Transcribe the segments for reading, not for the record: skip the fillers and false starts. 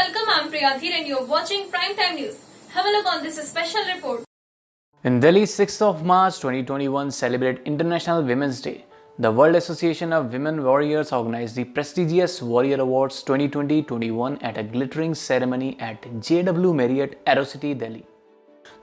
welcome. I'm Priyadhir and you're watching Primetime News. Have a look on this special report. In Delhi, 6th of March 2021 celebrate International Women's Day. The World Association of Women Warriors organized the prestigious Warrior Awards 2020-21 at a glittering ceremony at JW Marriott Aerocity, Delhi.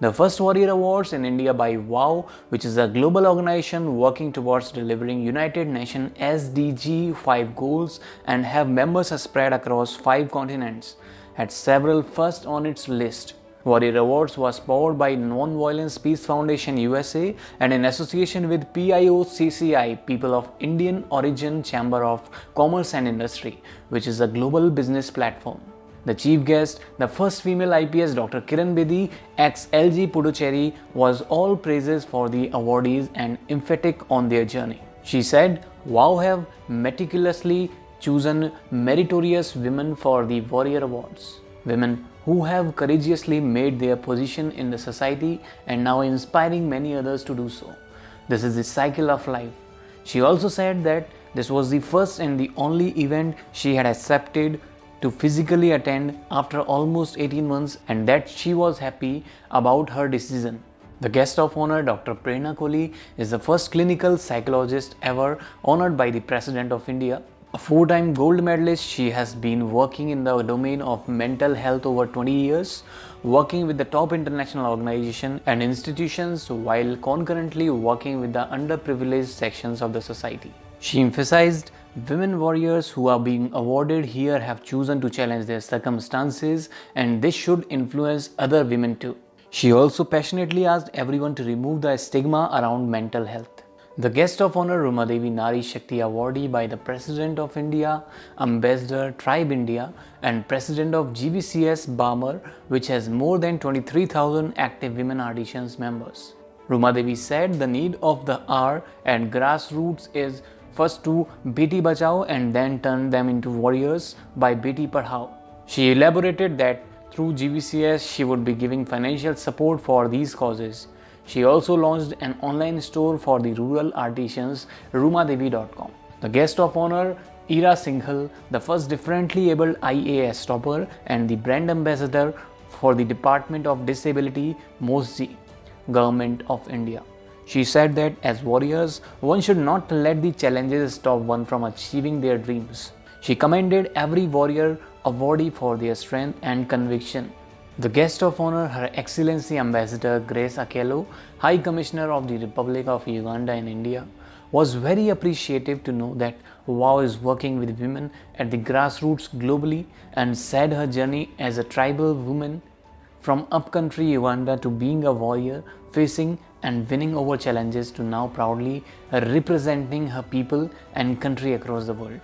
The first Warrior Awards in India by WOW, which is a global organization working towards delivering United Nations SDG 5 goals and have members spread across 5 continents, had several firsts on its list. Warrior Awards was powered by Non-Violence Peace Foundation USA and in association with PIOCCI, People of Indian Origin Chamber of Commerce and Industry, which is a global business platform. The chief guest, the first female IPS Dr. Kiran Bedi, ex-LG Puducherry, was all praises for the awardees and emphatic on their journey. She said, "WOW have meticulously chosen meritorious women for the Warrior Awards. Women who have courageously made their position in the society and now inspiring many others to do so. This is the cycle of life." She also said that this was the first and the only event she had accepted to physically attend after almost 18 months and that she was happy about her decision. The guest of honor, Dr. Prerna Kohli, is the first clinical psychologist ever honored by the President of India. A 4-time gold medalist, she has been working in the domain of mental health over 20 years, working with the top international organizations and institutions while concurrently working with the underprivileged sections of the society. She emphasized, "Women warriors who are being awarded here have chosen to challenge their circumstances and this should influence other women too." She also passionately asked everyone to remove the stigma around mental health. The guest of honor, Rumadevi Nari Shakti Awardee by the President of India, Ambassador Tribe India and President of GVCS Barmer, which has more than 23,000 active women artisans members. Rumadevi said the need of the hour and grassroots is first to Beti Bachao and then turn them into warriors by Beti Padhao. She elaborated that through GVCS she would be giving financial support for these causes. She also launched an online store for the rural artisans, rumadevi.com. The guest of honor, Ira Singhal, the first differently abled IAS topper and the brand ambassador for the Department of Disability, MOSG, Government of India. She said that as warriors, one should not let the challenges stop one from achieving their dreams. She commended every warrior awardee for their strength and conviction. The guest of honor, Her Excellency Ambassador Grace Akello, High Commissioner of the Republic of Uganda in India, was very appreciative to know that WOW is working with women at the grassroots globally and said her journey as a tribal woman from upcountry Uganda to being a warrior, facing and winning over challenges to now proudly representing her people and country across the world.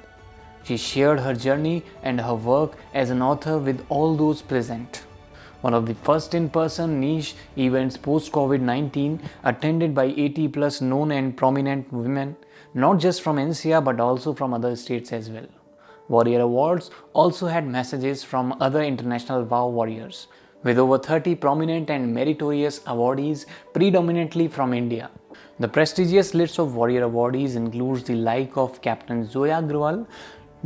She shared her journey and her work as an author with all those present. One of the first in-person niche events post-COVID-19 attended by 80 plus known and prominent women, not just from NCR but also from other states as well. Warrior Awards also had messages from other international WOW warriors, with over 30 prominent and meritorious awardees predominantly from India. The prestigious list of Warrior awardees includes the like of Captain Zoya Agrawal,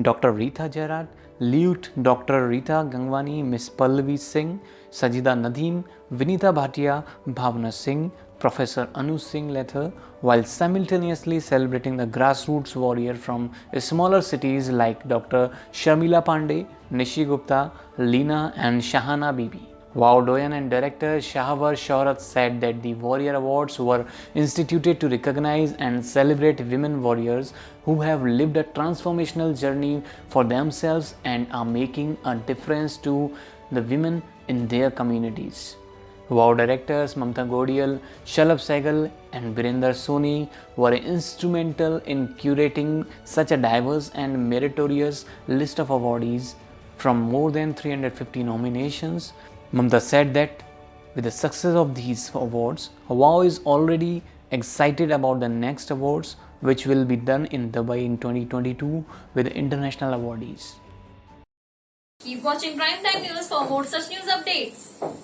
Dr. Rita Jarat, Lieutenant Dr. Rita Gangwani, Miss Pallavi Singh, Sajida Nadeem, Vinita Bhatia, Bhavna Singh, Professor Anu Singh Lether, while simultaneously celebrating the grassroots warrior from smaller cities like Dr. Sharmila Pandey, Nishi Gupta, Leena and Shahana Bibi. WOW Doyen and Director Shahwar Shaurat said that the Warrior Awards were instituted to recognize and celebrate women warriors who have lived a transformational journey for themselves and are making a difference to the women in their communities. WOW directors Mamta Godial, Shalabh Sehgal and Birinder Soni were instrumental in curating such a diverse and meritorious list of awardees from more than 350 nominations. Mamta said that with the success of these awards, WOW is already excited about the next awards which will be done in Dubai in 2022 with international awardees. Keep watching Primetime News for more such news updates.